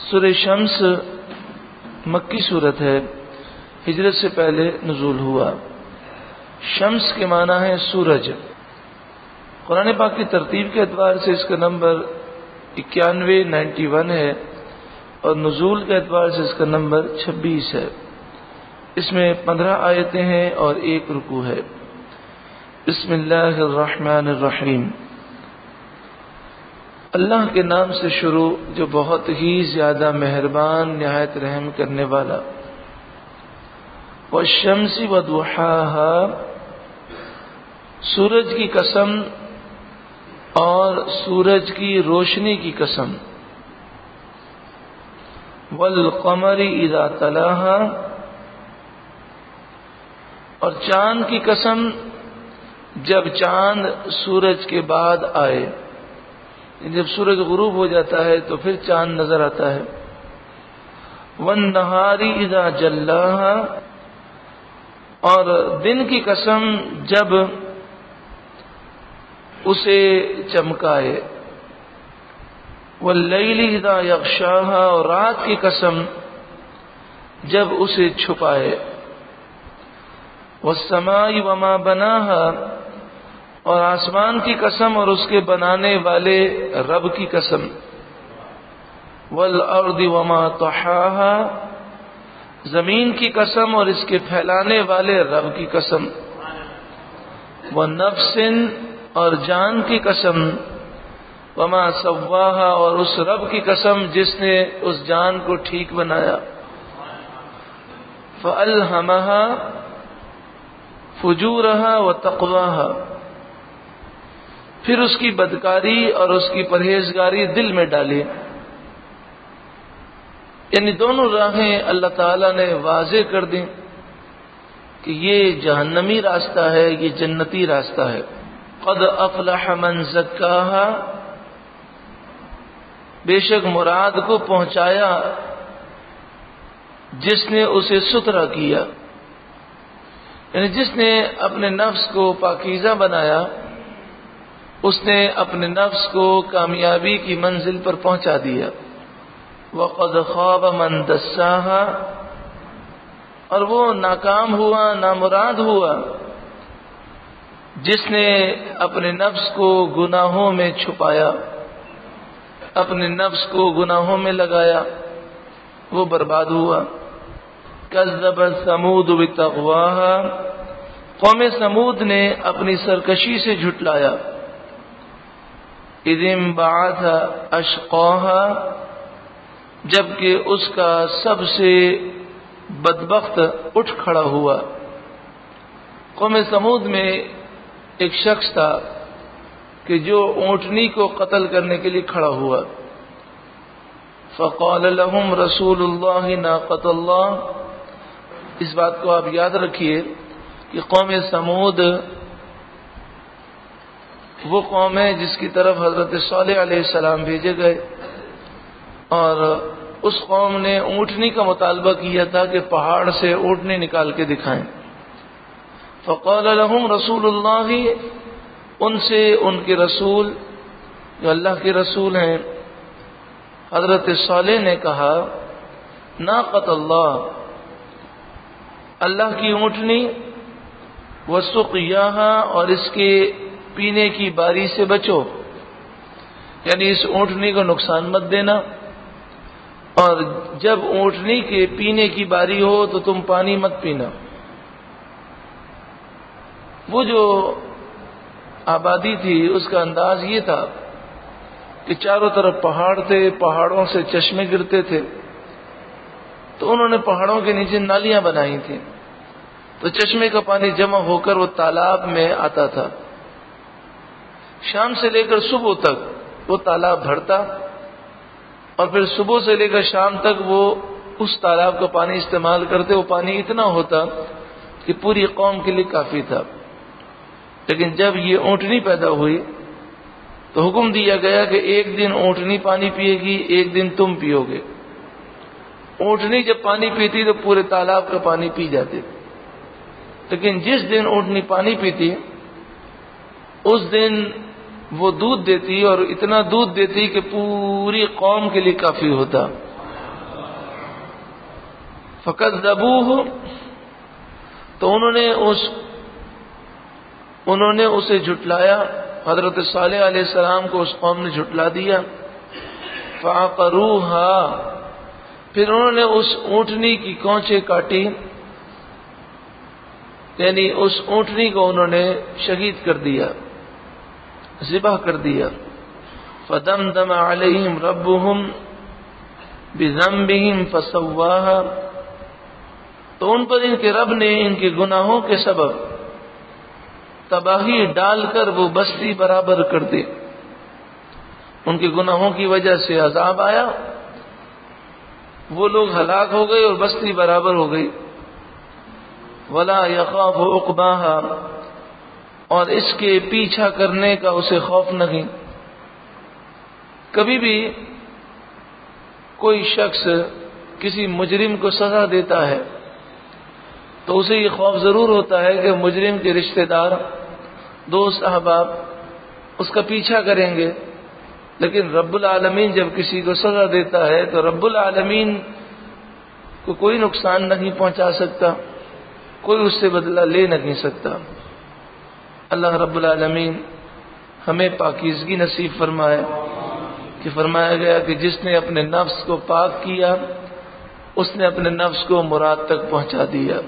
سورہ شمس مکی صورت ہے، ہجرت سے پہلے نزول ہوا۔ شمس کے معنی ہے سورج۔ قرآن پاک کی ترتیب کے اعتبار سے اس کا نمبر 91 ہے اور نزول کے اعتبار سے اس کا نمبر 26 ہے۔ اس میں 15 آیتیں ہیں اور 1 رکوع ہے۔ بسم اللہ الرحمن الرحیم۔ اللہ کے نام سے شروع جو بہت ہی زیادہ مہربان نہایت رحم کرنے والا۔ والشمس وضحاها، سورج کی قسم اور سورج کی روشنی کی قسم۔ والقمر اذا تلاها، اور چاند کی قسم جب چاند سورج کے بعد آئے، جب سورج غروب ہو جاتا ہے تو پھر چاند نظر آتا ہے۔ والنہار اذا جلاها، اور دن کی قسم جب اسے چمکائے۔ واللیل اذا یغشاها، اور رات کی قسم جب اسے چھپائے۔ والسماء وما بناها، اور آسمان کی قسم اور اس کے بنانے والے رب کی قسم۔ والارض وما طحاها، زمین کی قسم اور اس کے پھیلانے والے رب کی قسم۔ ونفس، اور جان کی قسم۔ وما سواها، اور اس رب کی قسم جس نے اس جان کو ٹھیک بنایا۔ فألہمها فجورها وتقواها، پھر اس کی بدکاری اور اس کی پرہیزگاری دل میں ڈالی۔ یعنی دونوں راہیں اللہ تعالیٰ نے واضح کر دیں کہ یہ جہنمی راستہ ہے، یہ جنتی راستہ ہے۔ قد افلح من زکاها، بے شک مراد کو پہنچایا جس نے اسے ستھرا کیا، یعنی جس نے اپنے نفس کو پاکیزہ بنایا، اس نے اپنے نفس کو کامیابی کی منزل پر پہنچا دیا۔ وقد خاب من دساها، اور وہ ناکام ہوا، نامراد ہوا جس نے اپنے نفس کو گناہوں میں چھپایا، اپنے نفس کو گناہوں میں لگایا، وہ برباد ہوا۔ کذب ثمود بتقواها، قوم ثمود نے اپنی سرکشی سے جھٹلایا۔ اذ انبعث اشقاها، جبکہ اس کا سب سے بدبخت اٹھ کھڑا ہوا۔ قوم ثمود میں ایک شخص تھا کہ جو اونٹنی کو قتل کرنے کے لیے کھڑا ہوا۔ فقال لهم رسول اللہ ناقۃ اللہ، اس بات کو آپ یاد رکھیے کہ قوم ثمود وہ قوم ہے جس کی طرف حضرت صالح علیہ السلام بھیجے گئے، اور اس قوم نے اونٹنی کا مطالبہ کیا تھا کہ پہاڑ سے اونٹنی نکال کے دکھائیں۔ فقال لهم رسول اللہ، ان سے ان کے رسول جو اللہ کے رسول ہیں حضرت صالح نے کہا، ناقۃ اللہ، اللہ کی اونٹنی، وسقیاها، اور اس کے پینے کی باری سے بچو، یعنی اس اونٹنی کو نقصان مت دینا، اور جب اونٹنی کے پینے کی باری ہو تو تم پانی مت پینا۔ وہ جو آبادی تھی اس کا انداز یہ تھا کہ چاروں طرف پہاڑ تھے، پہاڑوں سے چشمے گرتے تھے، تو انہوں نے پہاڑوں کے نیچے نالیاں بنائی تھیں، تو چشمے کا پانی جمع ہو کر وہ تالاب میں آتا تھا۔ شام سے لے کر صبح تک وہ تالاب بھرتا، اور پھر صبح سے لے کر شام تک وہ اس تالاب کا پانی استعمال کرتے۔ وہ پانی اتنا ہوتا کہ پوری قوم کے لیے کافی تھا۔ لیکن جب یہ اونٹنی پیدا ہوئی تو حکم دیا گیا کہ ایک دن اونٹنی پانی پیے گی، ایک دن تم پیو گے۔ اونٹنی جب پانی پیتی تو پورے تالاب کا پانی پی جاتے، لیکن جس دن اونٹنی پانی پیتی اس دن وہ دودھ دیتی، اور اتنا دودھ دیتی کہ پوری قوم کے لیے کافی ہوتا۔ فکذبوہ، تو انہوں نے اسے جھٹلایا، حضرت صالح علیہ السلام کو اس قوم نے جھٹلا دیا۔ فعقروہا، پھر انہوں نے اس اونٹنی کی کونچیں کاٹی، یعنی اس اونٹنی کو انہوں نے شہید کر دیا، ذبح کر دیا۔ فدمدم علیہم ربہم بذنبہم فسواہا، تو ان پر ان کے رب نے ان کے گناہوں کے سبب تباہی ڈال کر وہ بستی برابر کر دی۔ ان کے گناہوں کی وجہ سے عذاب آیا، وہ لوگ ہلاک ہو گئے اور بستی برابر ہو گئی۔ ولا یخاف عقباہا، اور اس کے پیچھا کرنے کا اسے خوف نہیں۔ کبھی بھی کوئی شخص کسی مجرم کو سزا دیتا ہے تو اسے یہ خوف ضرور ہوتا ہے کہ مجرم کے رشتہ دار، دوست، احباب اس کا پیچھا کریں گے، لیکن رب العالمین جب کسی کو سزا دیتا ہے تو رب العالمین کو کوئی نقصان نہیں پہنچا سکتا، کوئی اس سے بدلہ لے نہیں سکتا۔ اللہ رب العالمین ہمیں پاکیزگی نصیب فرمائے، کہ فرمایا گیا کہ جس نے اپنے نفس کو پاک کیا اس نے اپنے نفس کو مراد تک پہنچا دیا۔